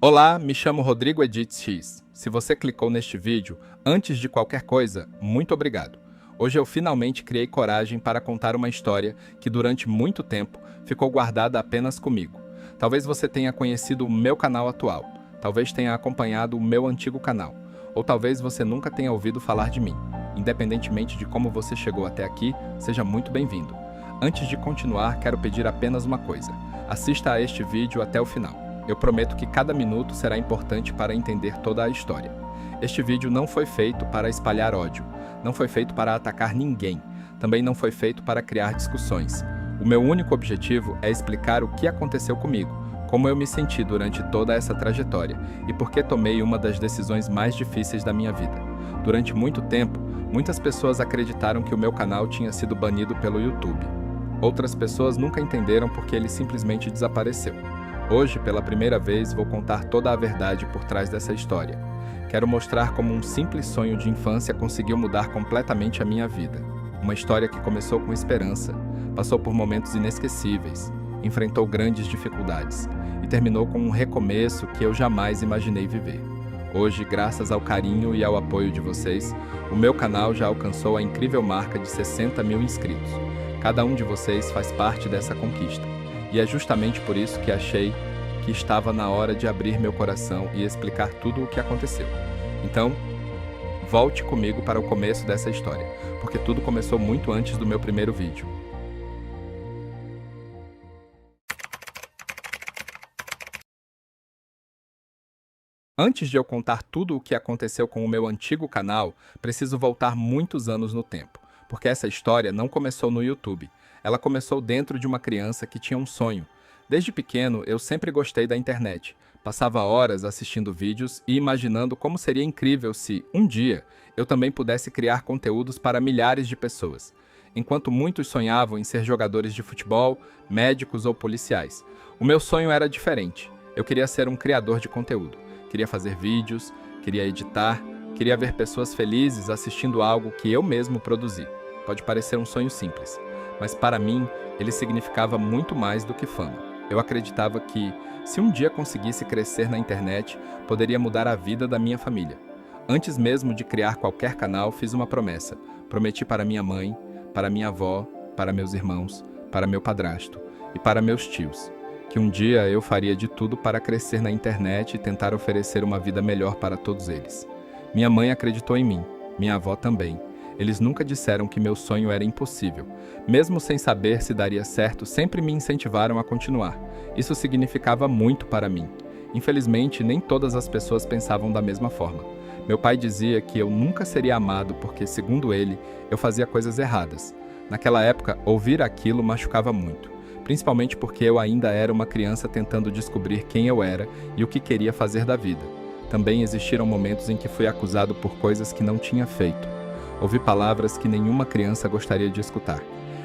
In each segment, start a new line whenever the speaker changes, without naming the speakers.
Olá, me chamo Rodrigo Edith X. Se você clicou neste vídeo, antes de qualquer coisa, muito obrigado. Hoje eu finalmente criei coragem para contar uma história que durante muito tempo ficou guardada apenas comigo. Talvez você tenha conhecido o meu canal atual, talvez tenha acompanhado o meu antigo canal, ou talvez você nunca tenha ouvido falar de mim. Independentemente de como você chegou até aqui, seja muito bem-vindo. Antes de continuar, quero pedir apenas uma coisa: assista a este vídeo até o final. Eu prometo que cada minuto será importante para entender toda a história. Este vídeo não foi feito para espalhar ódio, não foi feito para atacar ninguém, também não foi feito para criar discussões. O meu único objetivo é explicar o que aconteceu comigo, como eu me senti durante toda essa trajetória e por que tomei uma das decisões mais difíceis da minha vida. Durante muito tempo, muitas pessoas acreditaram que o meu canal tinha sido banido pelo YouTube. Outras pessoas nunca entenderam porque ele simplesmente desapareceu. Hoje, pela primeira vez, vou contar toda a verdade por trás dessa história. Quero mostrar como um simples sonho de infância conseguiu mudar completamente a minha vida. Uma história que começou com esperança, passou por momentos inesquecíveis, enfrentou grandes dificuldades e terminou com um recomeço que eu jamais imaginei viver. Hoje, graças ao carinho e ao apoio de vocês, o meu canal já alcançou a incrível marca de 60 mil inscritos. Cada um de vocês faz parte dessa conquista. E é justamente por isso que achei que estava na hora de abrir meu coração e explicar tudo o que aconteceu. Então, volte comigo para o começo dessa história, porque tudo começou muito antes do meu primeiro vídeo. Antes de eu contar tudo o que aconteceu com o meu antigo canal, preciso voltar muitos anos no tempo, porque essa história não começou no YouTube. Ela começou dentro de uma criança que tinha um sonho. Desde pequeno, eu sempre gostei da internet. Passava horas assistindo vídeos e imaginando como seria incrível se, um dia, eu também pudesse criar conteúdos para milhares de pessoas. Enquanto muitos sonhavam em ser jogadores de futebol, médicos ou policiais, o meu sonho era diferente. Eu queria ser um criador de conteúdo. Queria fazer vídeos, queria editar, queria ver pessoas felizes assistindo algo que eu mesmo produzi. Pode parecer um sonho simples, mas para mim, ele significava muito mais do que fama. Eu acreditava que, se um dia conseguisse crescer na internet, poderia mudar a vida da minha família. Antes mesmo de criar qualquer canal, fiz uma promessa. Prometi para minha mãe, para minha avó, para meus irmãos, para meu padrasto e para meus tios, que um dia eu faria de tudo para crescer na internet e tentar oferecer uma vida melhor para todos eles. Minha mãe acreditou em mim, minha avó também. Eles nunca disseram que meu sonho era impossível. Mesmo sem saber se daria certo, sempre me incentivaram a continuar. Isso significava muito para mim. Infelizmente, nem todas as pessoas pensavam da mesma forma. Meu pai dizia que eu nunca seria amado porque, segundo ele, eu fazia coisas erradas. Naquela época, ouvir aquilo machucava muito, principalmente porque eu ainda era uma criança tentando descobrir quem eu era e o que queria fazer da vida. Também existiram momentos em que fui acusado por coisas que não tinha feito. Ouvi palavras que nenhuma criança gostaria de escutar.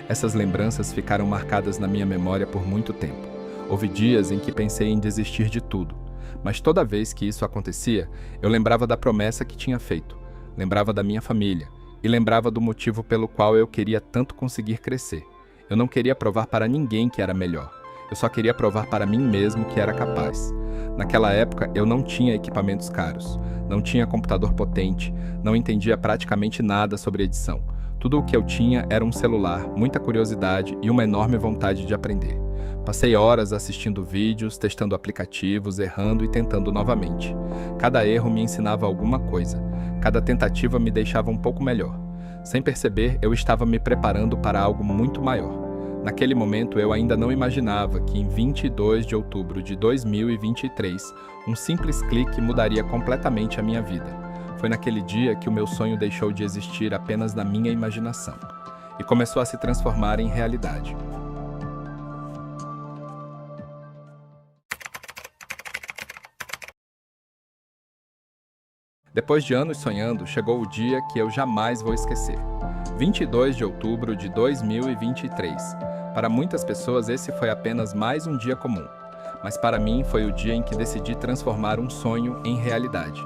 Essas lembranças ficaram marcadas na minha memória por muito tempo. Houve dias em que pensei em desistir de tudo, mas toda vez que isso acontecia, eu lembrava da promessa que tinha feito, lembrava da minha família e lembrava do motivo pelo qual eu queria tanto conseguir crescer. Eu não queria provar para ninguém que era melhor. Eu só queria provar para mim mesmo que era capaz. Naquela época, eu não tinha equipamentos caros, não tinha computador potente, não entendia praticamente nada sobre edição. Tudo o que eu tinha era um celular, muita curiosidade e uma enorme vontade de aprender. Passei horas assistindo vídeos, testando aplicativos, errando e tentando novamente. Cada erro me ensinava alguma coisa, cada tentativa me deixava um pouco melhor. Sem perceber, eu estava me preparando para algo muito maior. Naquele momento, eu ainda não imaginava que em 22 de outubro de 2023, um simples clique mudaria completamente a minha vida. Foi naquele dia que o meu sonho deixou de existir apenas na minha imaginação e começou a se transformar em realidade. Depois de anos sonhando, chegou o dia que eu jamais vou esquecer. 22 de outubro de 2023. Para muitas pessoas, esse foi apenas mais um dia comum, mas para mim foi o dia em que decidi transformar um sonho em realidade.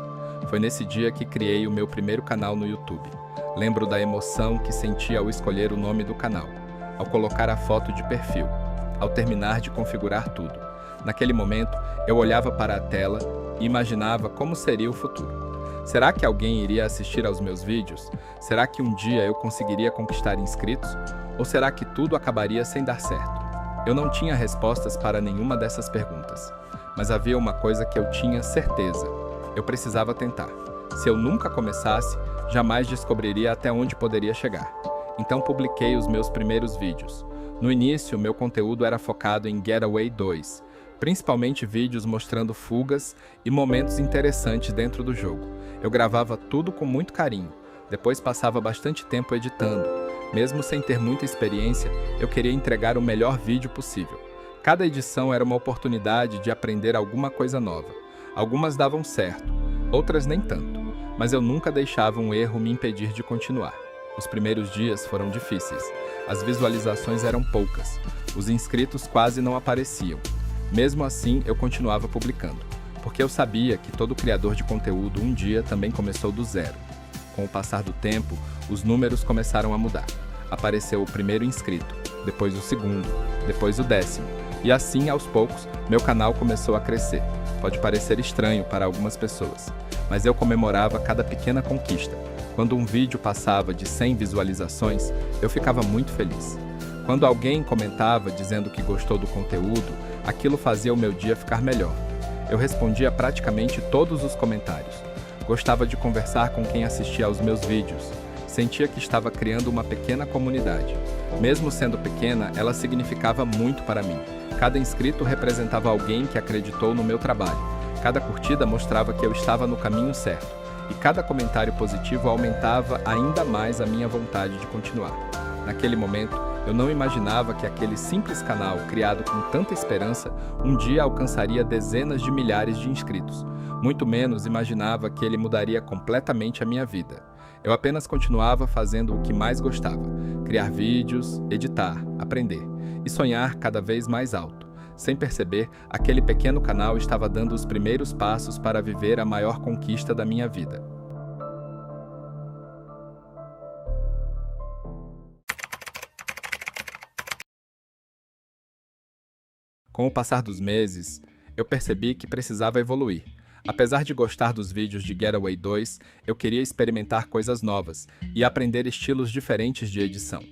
Foi nesse dia que criei o meu primeiro canal no YouTube. Lembro da emoção que senti ao escolher o nome do canal, ao colocar a foto de perfil, ao terminar de configurar tudo. Naquele momento, eu olhava para a tela e imaginava como seria o futuro. Será que alguém iria assistir aos meus vídeos? Será que um dia eu conseguiria conquistar inscritos? Ou será que tudo acabaria sem dar certo? Eu não tinha respostas para nenhuma dessas perguntas. Mas havia uma coisa que eu tinha certeza. Eu precisava tentar. Se eu nunca começasse, jamais descobriria até onde poderia chegar. Então publiquei os meus primeiros vídeos. No início, meu conteúdo era focado em Getaway 2, principalmente vídeos mostrando fugas e momentos interessantes dentro do jogo. Eu gravava tudo com muito carinho, depois passava bastante tempo editando. Mesmo sem ter muita experiência, eu queria entregar o melhor vídeo possível. Cada edição era uma oportunidade de aprender alguma coisa nova. Algumas davam certo, outras nem tanto, mas eu nunca deixava um erro me impedir de continuar. Os primeiros dias foram difíceis. As visualizações eram poucas, os inscritos quase não apareciam. Mesmo assim, eu continuava publicando, porque eu sabia que todo criador de conteúdo um dia também começou do zero. Com o passar do tempo, os números começaram a mudar. Apareceu o primeiro inscrito, depois o segundo, depois o 10º. E assim, aos poucos, meu canal começou a crescer. Pode parecer estranho para algumas pessoas, mas eu comemorava cada pequena conquista. Quando um vídeo passava de 100 visualizações, eu ficava muito feliz. Quando alguém comentava dizendo que gostou do conteúdo, aquilo fazia o meu dia ficar melhor. Eu respondia praticamente todos os comentários. Gostava de conversar com quem assistia aos meus vídeos. Sentia que estava criando uma pequena comunidade. Mesmo sendo pequena, ela significava muito para mim. Cada inscrito representava alguém que acreditou no meu trabalho. Cada curtida mostrava que eu estava no caminho certo. E cada comentário positivo aumentava ainda mais a minha vontade de continuar. Naquele momento, eu não imaginava que aquele simples canal, criado com tanta esperança, um dia alcançaria dezenas de milhares de inscritos. Muito menos imaginava que ele mudaria completamente a minha vida. Eu apenas continuava fazendo o que mais gostava: criar vídeos, editar, aprender e sonhar cada vez mais alto. Sem perceber, aquele pequeno canal estava dando os primeiros passos para viver a maior conquista da minha vida. Com o passar dos meses, eu percebi que precisava evoluir. Apesar de gostar dos vídeos de Getaway 2, eu queria experimentar coisas novas e aprender estilos diferentes de edição.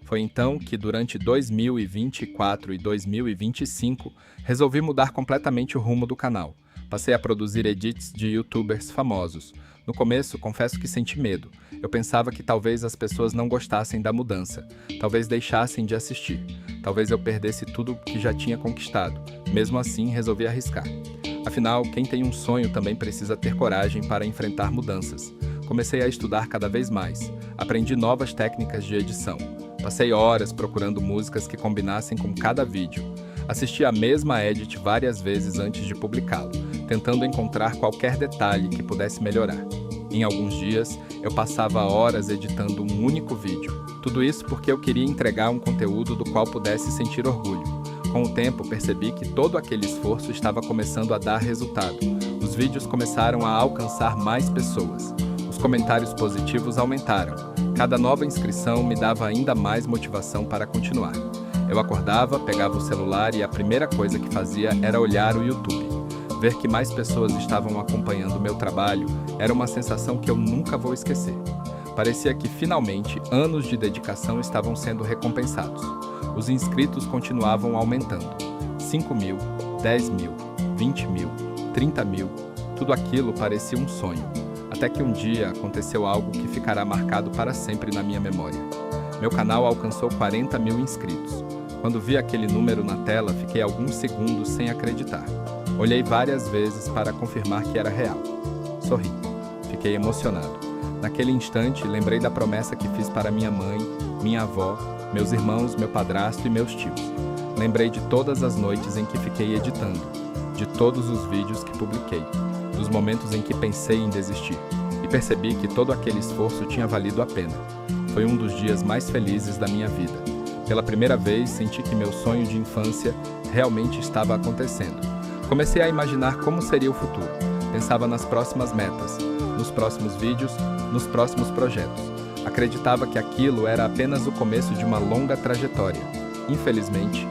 Foi então que, durante 2024 e 2025, resolvi mudar completamente o rumo do canal. Passei a produzir edits de youtubers famosos. No começo, confesso que senti medo. Eu pensava que talvez as pessoas não gostassem da mudança, talvez deixassem de assistir, talvez eu perdesse tudo que já tinha conquistado. Mesmo assim, resolvi arriscar. Afinal, quem tem um sonho também precisa ter coragem para enfrentar mudanças. Comecei a estudar cada vez mais. Aprendi novas técnicas de edição. Passei horas procurando músicas que combinassem com cada vídeo. Assisti a mesma edit várias vezes antes de publicá-lo, tentando encontrar qualquer detalhe que pudesse melhorar. Em alguns dias, eu passava horas editando um único vídeo. Tudo isso porque eu queria entregar um conteúdo do qual pudesse sentir orgulho. Com o tempo, percebi que todo aquele esforço estava começando a dar resultado. Os vídeos começaram a alcançar mais pessoas. Os comentários positivos aumentaram. Cada nova inscrição me dava ainda mais motivação para continuar. Eu acordava, pegava o celular e a primeira coisa que fazia era olhar o YouTube. Ver que mais pessoas estavam acompanhando o meu trabalho era uma sensação que eu nunca vou esquecer. Parecia que, finalmente, anos de dedicação estavam sendo recompensados. Os inscritos continuavam aumentando. 5 mil, 10 mil, 20 mil, 30 mil, tudo aquilo parecia um sonho. Até que um dia aconteceu algo que ficará marcado para sempre na minha memória. Meu canal alcançou 40 mil inscritos. Quando vi aquele número na tela, fiquei alguns segundos sem acreditar. Olhei várias vezes para confirmar que era real. Sorri. Fiquei emocionado. Naquele instante, lembrei da promessa que fiz para minha mãe, minha avó, meus irmãos, meu padrasto e meus tios. Lembrei de todas as noites em que fiquei editando, de todos os vídeos que publiquei, dos momentos em que pensei em desistir, e percebi que todo aquele esforço tinha valido a pena. Foi um dos dias mais felizes da minha vida. Pela primeira vez, senti que meu sonho de infância realmente estava acontecendo. Comecei a imaginar como seria o futuro. Pensava nas próximas metas, nos próximos vídeos, nos próximos projetos. Acreditava que aquilo era apenas o começo de uma longa trajetória. Infelizmente,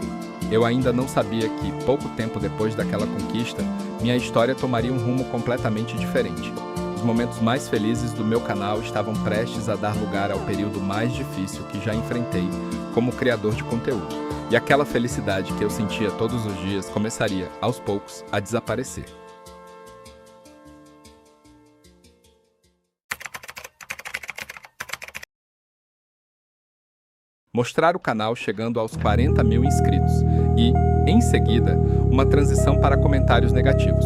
eu ainda não sabia que, pouco tempo depois daquela conquista, minha história tomaria um rumo completamente diferente. Os momentos mais felizes do meu canal estavam prestes a dar lugar ao período mais difícil que já enfrentei como criador de conteúdo. E aquela felicidade que eu sentia todos os dias começaria, aos poucos, a desaparecer. Mostrar o canal chegando aos 40 mil inscritos e, em seguida, uma transição para comentários negativos.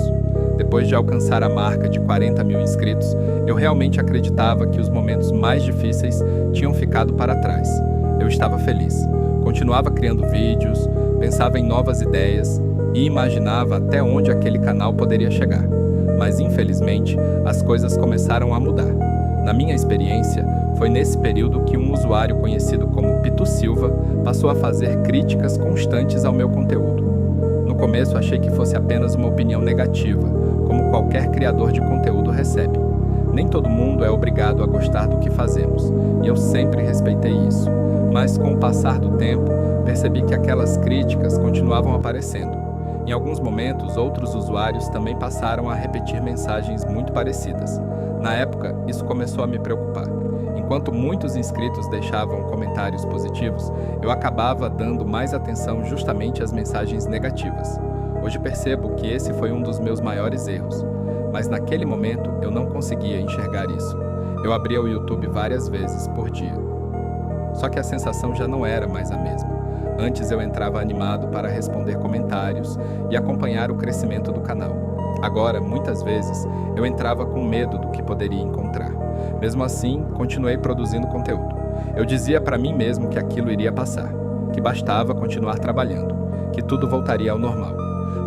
Depois de alcançar a marca de 40 mil inscritos, eu realmente acreditava que os momentos mais difíceis tinham ficado para trás. Eu estava feliz, continuava criando vídeos, pensava em novas ideias e imaginava até onde aquele canal poderia chegar. Mas, infelizmente, as coisas começaram a mudar. Na minha experiência, foi nesse período que um usuário conhecido como Pitu Silva passou a fazer críticas constantes ao meu conteúdo. No começo achei que fosse apenas uma opinião negativa, como qualquer criador de conteúdo recebe. Nem todo mundo é obrigado a gostar do que fazemos, e eu sempre respeitei isso. Mas com o passar do tempo, percebi que aquelas críticas continuavam aparecendo. Em alguns momentos, outros usuários também passaram a repetir mensagens muito parecidas. Na época, isso começou a me preocupar. Enquanto muitos inscritos deixavam comentários positivos, eu acabava dando mais atenção justamente às mensagens negativas. Hoje percebo que esse foi um dos meus maiores erros, mas naquele momento eu não conseguia enxergar isso. Eu abria o YouTube várias vezes por dia. Só que a sensação já não era mais a mesma. Antes eu entrava animado para responder comentários e acompanhar o crescimento do canal. Agora, muitas vezes, eu entrava com medo do que poderia encontrar. Mesmo assim, continuei produzindo conteúdo. Eu dizia para mim mesmo que aquilo iria passar, que bastava continuar trabalhando, que tudo voltaria ao normal.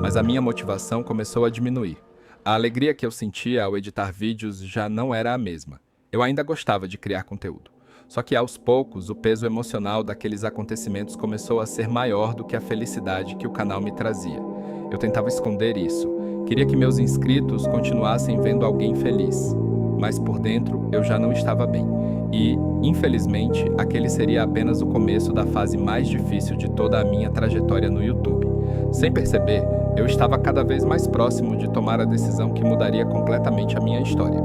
Mas a minha motivação começou a diminuir. A alegria que eu sentia ao editar vídeos já não era a mesma. Eu ainda gostava de criar conteúdo. Só que aos poucos, o peso emocional daqueles acontecimentos começou a ser maior do que a felicidade que o canal me trazia. Eu tentava esconder isso. Queria que meus inscritos continuassem vendo alguém feliz. Mas por dentro, eu já não estava bem. E, infelizmente, aquele seria apenas o começo da fase mais difícil de toda a minha trajetória no YouTube. Sem perceber, eu estava cada vez mais próximo de tomar a decisão que mudaria completamente a minha história.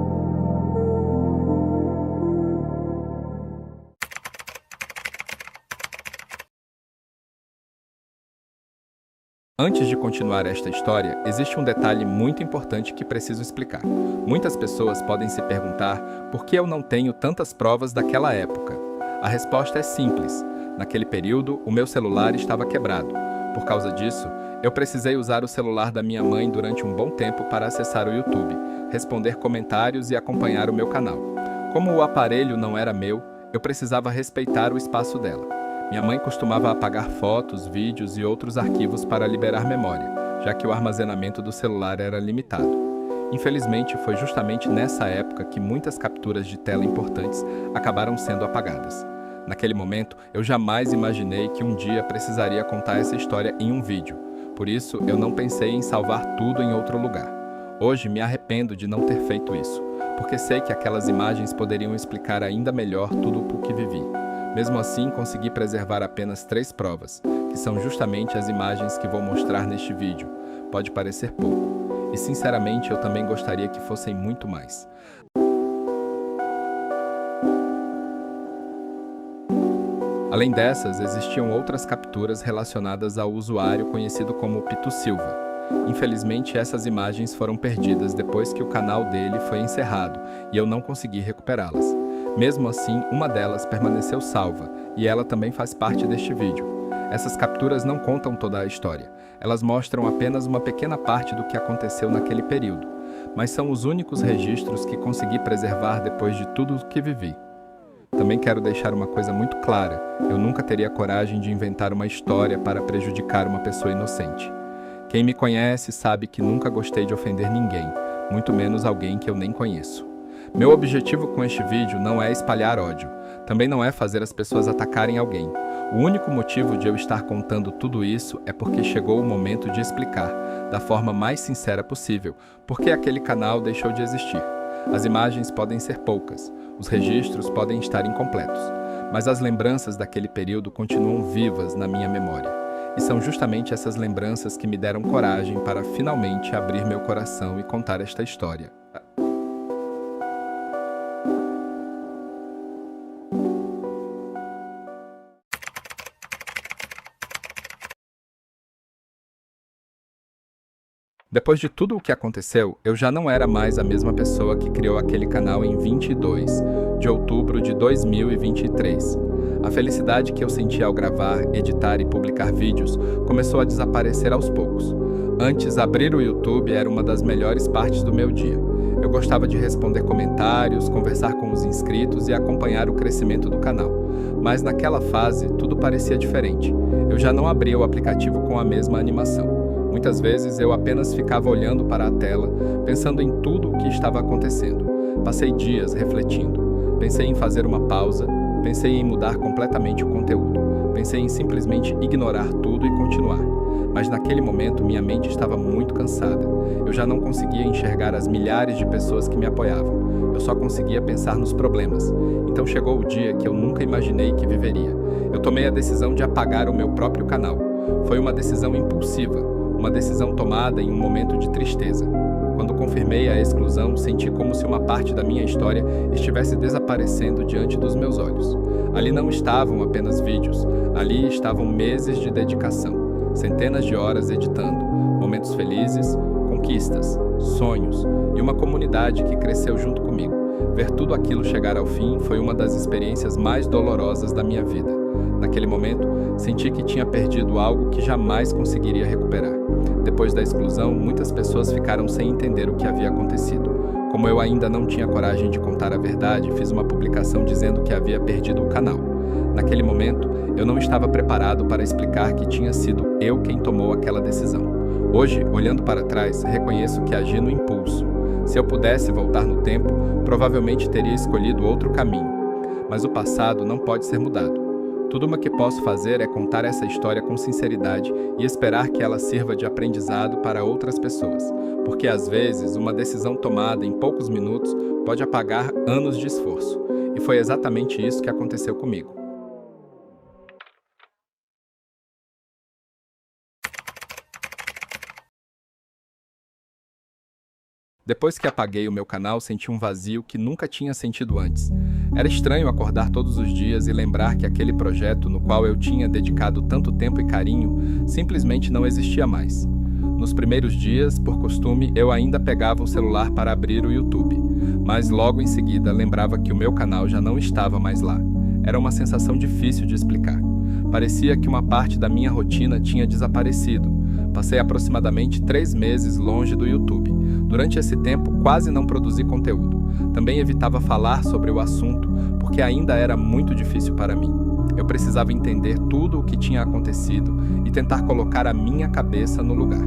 Antes de continuar esta história, existe um detalhe muito importante que preciso explicar. Muitas pessoas podem se perguntar por que eu não tenho tantas provas daquela época. A resposta é simples. Naquele período, o meu celular estava quebrado. Por causa disso, eu precisei usar o celular da minha mãe durante um bom tempo para acessar o YouTube, responder comentários e acompanhar o meu canal. Como o aparelho não era meu, eu precisava respeitar o espaço dela. Minha mãe costumava apagar fotos, vídeos e outros arquivos para liberar memória, já que o armazenamento do celular era limitado. Infelizmente, foi justamente nessa época que muitas capturas de tela importantes acabaram sendo apagadas. Naquele momento, eu jamais imaginei que um dia precisaria contar essa história em um vídeo. Por isso, eu não pensei em salvar tudo em outro lugar. Hoje, me arrependo de não ter feito isso, porque sei que aquelas imagens poderiam explicar ainda melhor tudo o que vivi. Mesmo assim, consegui preservar apenas 3 provas, que são justamente as imagens que vou mostrar neste vídeo. Pode parecer pouco, e sinceramente eu também gostaria que fossem muito mais. Além dessas, existiam outras capturas relacionadas ao usuário conhecido como Pitu Silva. Infelizmente, essas imagens foram perdidas depois que o canal dele foi encerrado, e eu não consegui recuperá-las. Mesmo assim, uma delas permaneceu salva, e ela também faz parte deste vídeo. Essas capturas não contam toda a história. Elas mostram apenas uma pequena parte do que aconteceu naquele período, mas são os únicos registros que consegui preservar depois de tudo o que vivi. Também quero deixar uma coisa muito clara: eu nunca teria coragem de inventar uma história para prejudicar uma pessoa inocente. Quem me conhece sabe que nunca gostei de ofender ninguém, muito menos alguém que eu nem conheço. Meu objetivo com este vídeo não é espalhar ódio, também não é fazer as pessoas atacarem alguém. O único motivo de eu estar contando tudo isso é porque chegou o momento de explicar, da forma mais sincera possível, por que aquele canal deixou de existir. As imagens podem ser poucas, os registros podem estar incompletos, mas as lembranças daquele período continuam vivas na minha memória. E são justamente essas lembranças que me deram coragem para finalmente abrir meu coração e contar esta história. Depois de tudo o que aconteceu, eu já não era mais a mesma pessoa que criou aquele canal em 22 de outubro de 2023. A felicidade que eu sentia ao gravar, editar e publicar vídeos começou a desaparecer aos poucos. Antes, abrir o YouTube era uma das melhores partes do meu dia. Eu gostava de responder comentários, conversar com os inscritos e acompanhar o crescimento do canal. Mas naquela fase, tudo parecia diferente. Eu já não abria o aplicativo com a mesma animação. Muitas vezes eu apenas ficava olhando para a tela, pensando em tudo o que estava acontecendo. Passei dias refletindo. Pensei em fazer uma pausa, pensei em mudar completamente o conteúdo. Pensei em simplesmente ignorar tudo e continuar. Mas naquele momento minha mente estava muito cansada. Eu já não conseguia enxergar as milhares de pessoas que me apoiavam. Eu só conseguia pensar nos problemas. Então chegou o dia que eu nunca imaginei que viveria. Eu tomei a decisão de apagar o meu próprio canal. Foi uma decisão impulsiva. Uma decisão tomada em um momento de tristeza. Quando confirmei a exclusão, senti como se uma parte da minha história estivesse desaparecendo diante dos meus olhos. Ali não estavam apenas vídeos, ali estavam meses de dedicação, centenas de horas editando, momentos felizes, conquistas, sonhos e uma comunidade que cresceu junto comigo. Ver tudo aquilo chegar ao fim foi uma das experiências mais dolorosas da minha vida. Naquele momento, senti que tinha perdido algo que jamais conseguiria recuperar. Depois da exclusão, muitas pessoas ficaram sem entender o que havia acontecido. Como eu ainda não tinha coragem de contar a verdade, fiz uma publicação dizendo que havia perdido o canal. Naquele momento, eu não estava preparado para explicar que tinha sido eu quem tomou aquela decisão. Hoje, olhando para trás, reconheço que agi no impulso. Se eu pudesse voltar no tempo, provavelmente teria escolhido outro caminho. Mas o passado não pode ser mudado. Tudo o que posso fazer é contar essa história com sinceridade e esperar que ela sirva de aprendizado para outras pessoas, porque às vezes uma decisão tomada em poucos minutos pode apagar anos de esforço, e foi exatamente isso que aconteceu comigo. Depois que apaguei o meu canal, senti um vazio que nunca tinha sentido antes. Era estranho acordar todos os dias e lembrar que aquele projeto no qual eu tinha dedicado tanto tempo e carinho simplesmente não existia mais. Nos primeiros dias, por costume, eu ainda pegava o celular para abrir o YouTube, mas logo em seguida lembrava que o meu canal já não estava mais lá. Era uma sensação difícil de explicar. Parecia que uma parte da minha rotina tinha desaparecido. Passei aproximadamente 3 meses longe do YouTube. Durante esse tempo, quase não produzi conteúdo. Também evitava falar sobre o assunto, porque ainda era muito difícil para mim. Eu precisava entender tudo o que tinha acontecido e tentar colocar a minha cabeça no lugar.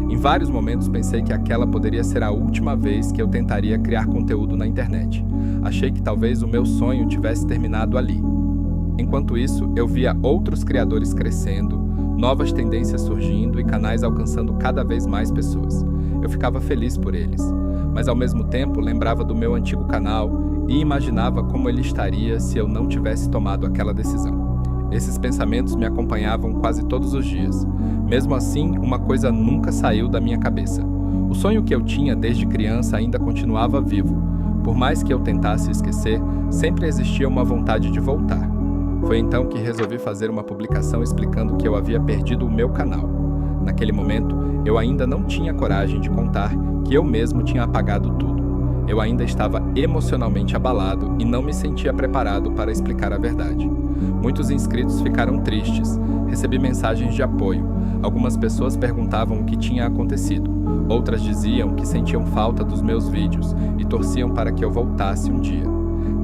Em vários momentos pensei que aquela poderia ser a última vez que eu tentaria criar conteúdo na internet. Achei que talvez o meu sonho tivesse terminado ali. Enquanto isso, eu via outros criadores crescendo, novas tendências surgindo e canais alcançando cada vez mais pessoas. Eu ficava feliz por eles, mas ao mesmo tempo lembrava do meu antigo canal e imaginava como ele estaria se eu não tivesse tomado aquela decisão. Esses pensamentos me acompanhavam quase todos os dias. Mesmo assim, uma coisa nunca saiu da minha cabeça. O sonho que eu tinha desde criança ainda continuava vivo. Por mais que eu tentasse esquecer, sempre existia uma vontade de voltar. Foi então que resolvi fazer uma publicação explicando que eu havia perdido o meu canal. Naquele momento, eu ainda não tinha coragem de contar que eu mesmo tinha apagado tudo. Eu ainda estava emocionalmente abalado e não me sentia preparado para explicar a verdade. Muitos inscritos ficaram tristes, recebi mensagens de apoio. Algumas pessoas perguntavam o que tinha acontecido. Outras diziam que sentiam falta dos meus vídeos e torciam para que eu voltasse um dia.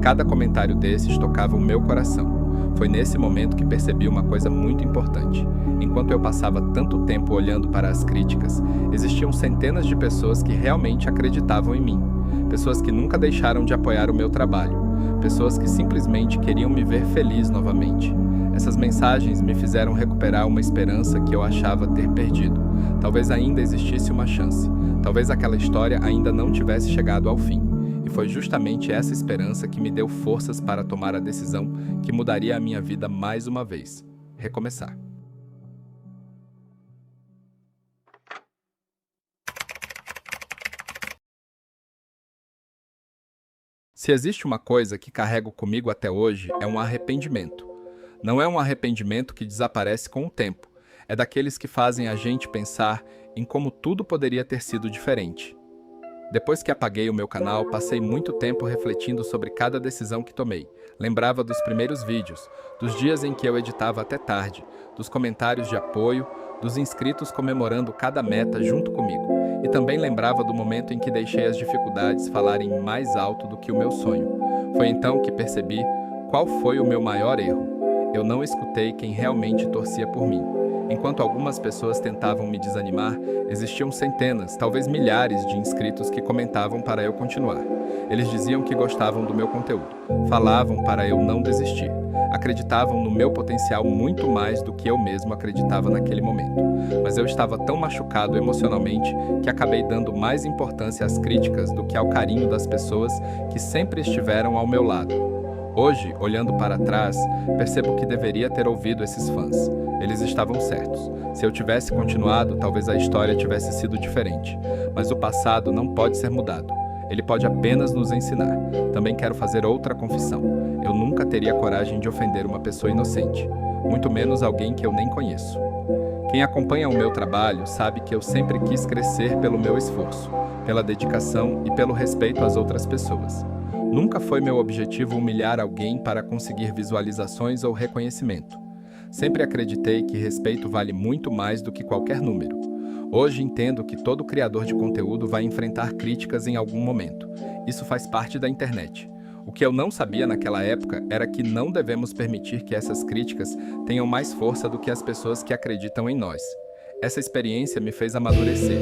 Cada comentário desses tocava o meu coração. Foi nesse momento que percebi uma coisa muito importante. Enquanto eu passava tanto tempo olhando para as críticas, existiam centenas de pessoas que realmente acreditavam em mim. Pessoas que nunca deixaram de apoiar o meu trabalho. Pessoas que simplesmente queriam me ver feliz novamente. Essas mensagens me fizeram recuperar uma esperança que eu achava ter perdido. Talvez ainda existisse uma chance. Talvez aquela história ainda não tivesse chegado ao fim. E foi justamente essa esperança que me deu forças para tomar a decisão que mudaria a minha vida mais uma vez: recomeçar. Se existe uma coisa que carrego comigo até hoje, é um arrependimento. Não é um arrependimento que desaparece com o tempo. É daqueles que fazem a gente pensar em como tudo poderia ter sido diferente. Depois que apaguei o meu canal, passei muito tempo refletindo sobre cada decisão que tomei. Lembrava dos primeiros vídeos, dos dias em que eu editava até tarde, dos comentários de apoio, dos inscritos comemorando cada meta junto comigo. E também lembrava do momento em que deixei as dificuldades falarem mais alto do que o meu sonho. Foi então que percebi qual foi o meu maior erro. Eu não escutei quem realmente torcia por mim. Enquanto algumas pessoas tentavam me desanimar, existiam centenas, talvez milhares de inscritos que comentavam para eu continuar. Eles diziam que gostavam do meu conteúdo, falavam para eu não desistir, acreditavam no meu potencial muito mais do que eu mesmo acreditava naquele momento. Mas eu estava tão machucado emocionalmente que acabei dando mais importância às críticas do que ao carinho das pessoas que sempre estiveram ao meu lado. Hoje, olhando para trás, percebo que deveria ter ouvido esses fãs. Eles estavam certos. Se eu tivesse continuado, talvez a história tivesse sido diferente. Mas o passado não pode ser mudado. Ele pode apenas nos ensinar. Também quero fazer outra confissão. Eu nunca teria coragem de ofender uma pessoa inocente, muito menos alguém que eu nem conheço. Quem acompanha o meu trabalho sabe que eu sempre quis crescer pelo meu esforço, pela dedicação e pelo respeito às outras pessoas. Nunca foi meu objetivo humilhar alguém para conseguir visualizações ou reconhecimento. Sempre acreditei que respeito vale muito mais do que qualquer número. Hoje entendo que todo criador de conteúdo vai enfrentar críticas em algum momento. Isso faz parte da internet. O que eu não sabia naquela época era que não devemos permitir que essas críticas tenham mais força do que as pessoas que acreditam em nós. Essa experiência me fez amadurecer.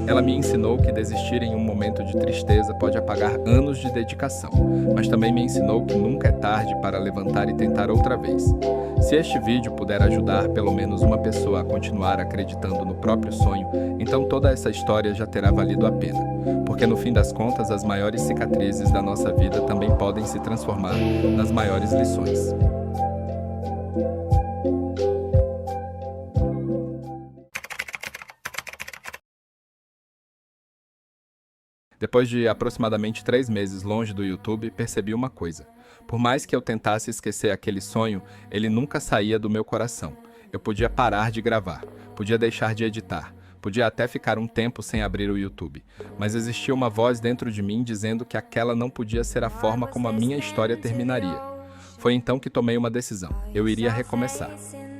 Ela me ensinou que desistir em um momento de tristeza pode apagar anos de dedicação, mas também me ensinou que nunca é tarde para levantar e tentar outra vez. Se este vídeo puder ajudar pelo menos uma pessoa a continuar acreditando no próprio sonho, então toda essa história já terá valido a pena. Porque no fim das contas, as maiores cicatrizes da nossa vida também podem se transformar nas maiores lições. Depois de aproximadamente 3 meses longe do YouTube, percebi uma coisa. Por mais que eu tentasse esquecer aquele sonho, ele nunca saía do meu coração. Eu podia parar de gravar, podia deixar de editar, podia até ficar um tempo sem abrir o YouTube. Mas existia uma voz dentro de mim dizendo que aquela não podia ser a forma como a minha história terminaria. Foi então que tomei uma decisão. Eu iria recomeçar.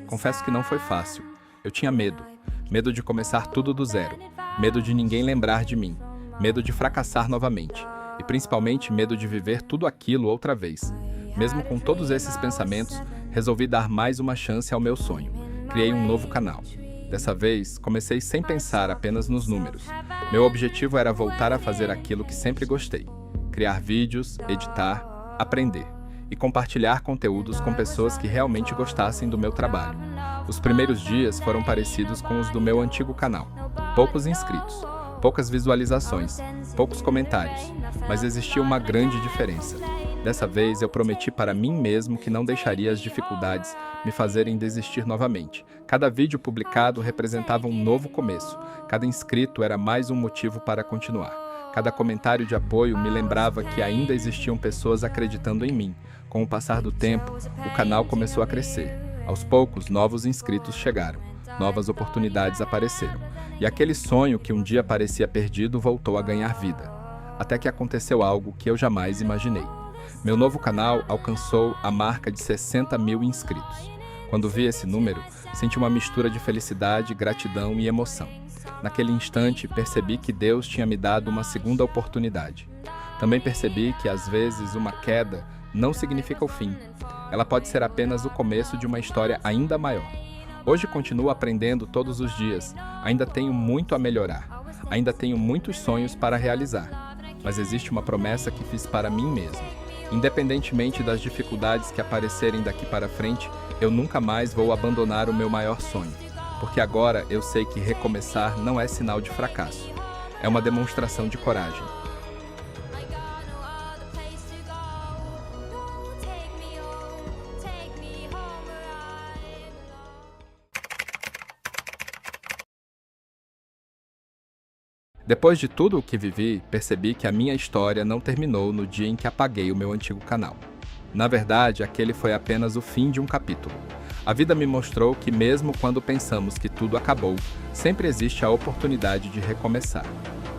Confesso que não foi fácil. Eu tinha medo. Medo de começar tudo do zero. Medo de ninguém lembrar de mim. Medo de fracassar novamente, e principalmente medo de viver tudo aquilo outra vez. Mesmo com todos esses pensamentos, resolvi dar mais uma chance ao meu sonho. Criei um novo canal. Dessa vez, comecei sem pensar apenas nos números. Meu objetivo era voltar a fazer aquilo que sempre gostei: criar vídeos, editar, aprender e compartilhar conteúdos com pessoas que realmente gostassem do meu trabalho. Os primeiros dias foram parecidos com os do meu antigo canal. Poucos inscritos, poucas visualizações, poucos comentários, mas existia uma grande diferença. Dessa vez eu prometi para mim mesmo que não deixaria as dificuldades me fazerem desistir novamente. Cada vídeo publicado representava um novo começo, cada inscrito era mais um motivo para continuar. Cada comentário de apoio me lembrava que ainda existiam pessoas acreditando em mim. Com o passar do tempo, o canal começou a crescer. Aos poucos, novos inscritos chegaram. Novas oportunidades apareceram, e aquele sonho que um dia parecia perdido voltou a ganhar vida. Até que aconteceu algo que eu jamais imaginei. Meu novo canal alcançou a marca de 60 mil inscritos. Quando vi esse número, senti uma mistura de felicidade, gratidão e emoção. Naquele instante, percebi que Deus tinha me dado uma segunda oportunidade. Também percebi que, às vezes, uma queda não significa o fim. Ela pode ser apenas o começo de uma história ainda maior. Hoje continuo aprendendo todos os dias, ainda tenho muito a melhorar, ainda tenho muitos sonhos para realizar, mas existe uma promessa que fiz para mim mesmo. Independentemente das dificuldades que aparecerem daqui para frente, eu nunca mais vou abandonar o meu maior sonho, porque agora eu sei que recomeçar não é sinal de fracasso, é uma demonstração de coragem. Depois de tudo o que vivi, percebi que a minha história não terminou no dia em que apaguei o meu antigo canal. Na verdade, aquele foi apenas o fim de um capítulo. A vida me mostrou que mesmo quando pensamos que tudo acabou, sempre existe a oportunidade de recomeçar.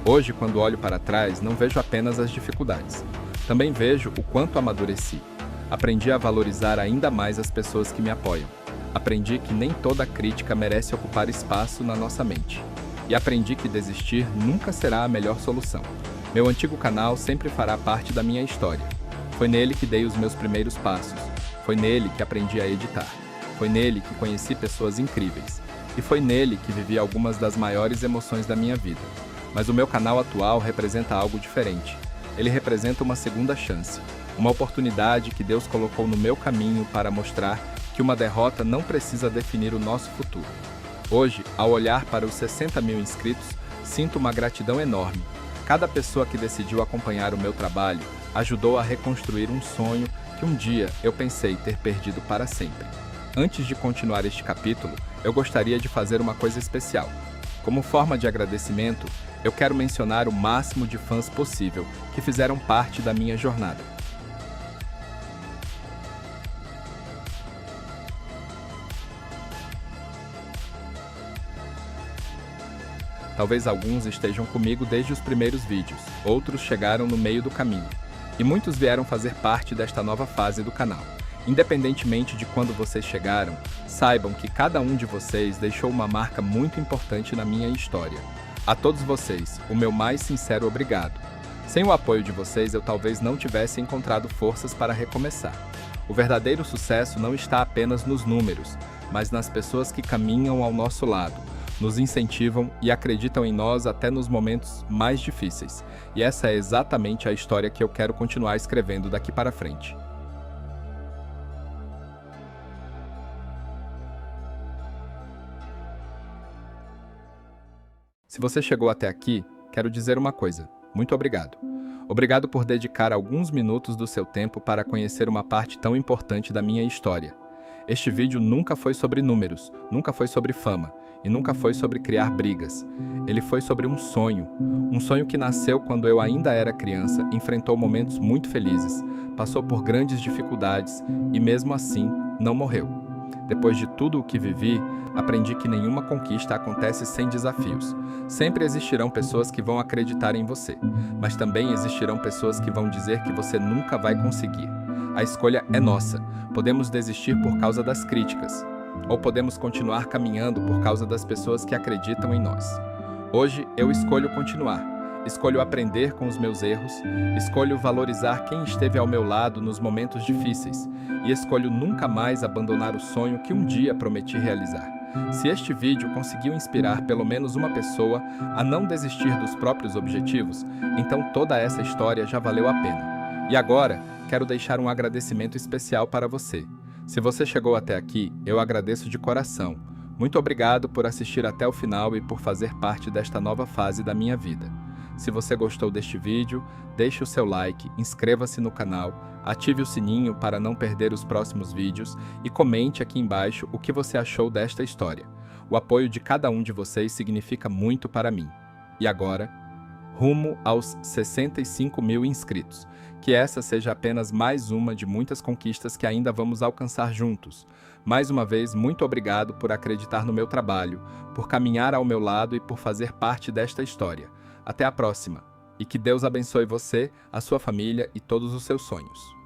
Hoje, quando olho para trás, não vejo apenas as dificuldades. Também vejo o quanto amadureci. Aprendi a valorizar ainda mais as pessoas que me apoiam. Aprendi que nem toda crítica merece ocupar espaço na nossa mente. E aprendi que desistir nunca será a melhor solução. Meu antigo canal sempre fará parte da minha história. Foi nele que dei os meus primeiros passos. Foi nele que aprendi a editar. Foi nele que conheci pessoas incríveis. E foi nele que vivi algumas das maiores emoções da minha vida. Mas o meu canal atual representa algo diferente. Ele representa uma segunda chance. Uma oportunidade que Deus colocou no meu caminho para mostrar que uma derrota não precisa definir o nosso futuro. Hoje, ao olhar para os 60 mil inscritos, sinto uma gratidão enorme. Cada pessoa que decidiu acompanhar o meu trabalho ajudou a reconstruir um sonho que um dia eu pensei ter perdido para sempre. Antes de continuar este capítulo, eu gostaria de fazer uma coisa especial. Como forma de agradecimento, eu quero mencionar o máximo de fãs possível que fizeram parte da minha jornada. Talvez alguns estejam comigo desde os primeiros vídeos, outros chegaram no meio do caminho, e muitos vieram fazer parte desta nova fase do canal. Independentemente de quando vocês chegaram, saibam que cada um de vocês deixou uma marca muito importante na minha história. A todos vocês, o meu mais sincero obrigado. Sem o apoio de vocês, eu talvez não tivesse encontrado forças para recomeçar. O verdadeiro sucesso não está apenas nos números, mas nas pessoas que caminham ao nosso lado, nos incentivam e acreditam em nós até nos momentos mais difíceis. E essa é exatamente a história que eu quero continuar escrevendo daqui para frente. Se você chegou até aqui, quero dizer uma coisa. Muito obrigado. Obrigado por dedicar alguns minutos do seu tempo para conhecer uma parte tão importante da minha história. Este vídeo nunca foi sobre números, nunca foi sobre fama e nunca foi sobre criar brigas. Ele foi sobre um sonho que nasceu quando eu ainda era criança, enfrentou momentos muito felizes, passou por grandes dificuldades e mesmo assim não morreu. Depois de tudo o que vivi, aprendi que nenhuma conquista acontece sem desafios. Sempre existirão pessoas que vão acreditar em você, mas também existirão pessoas que vão dizer que você nunca vai conseguir. A escolha é nossa. Podemos desistir por causa das críticas, ou podemos continuar caminhando por causa das pessoas que acreditam em nós. Hoje eu escolho continuar. Escolho aprender com os meus erros, escolho valorizar quem esteve ao meu lado nos momentos difíceis e escolho nunca mais abandonar o sonho que um dia prometi realizar. Se este vídeo conseguiu inspirar pelo menos uma pessoa a não desistir dos próprios objetivos, então toda essa história já valeu a pena. E agora, quero deixar um agradecimento especial para você. Se você chegou até aqui, eu agradeço de coração. Muito obrigado por assistir até o final e por fazer parte desta nova fase da minha vida. Se você gostou deste vídeo, deixe o seu like, inscreva-se no canal, ative o sininho para não perder os próximos vídeos e comente aqui embaixo o que você achou desta história. O apoio de cada um de vocês significa muito para mim. E agora, rumo aos 65 mil inscritos. Que essa seja apenas mais uma de muitas conquistas que ainda vamos alcançar juntos. Mais uma vez, muito obrigado por acreditar no meu trabalho, por caminhar ao meu lado e por fazer parte desta história. Até a próxima, e que Deus abençoe você, a sua família e todos os seus sonhos.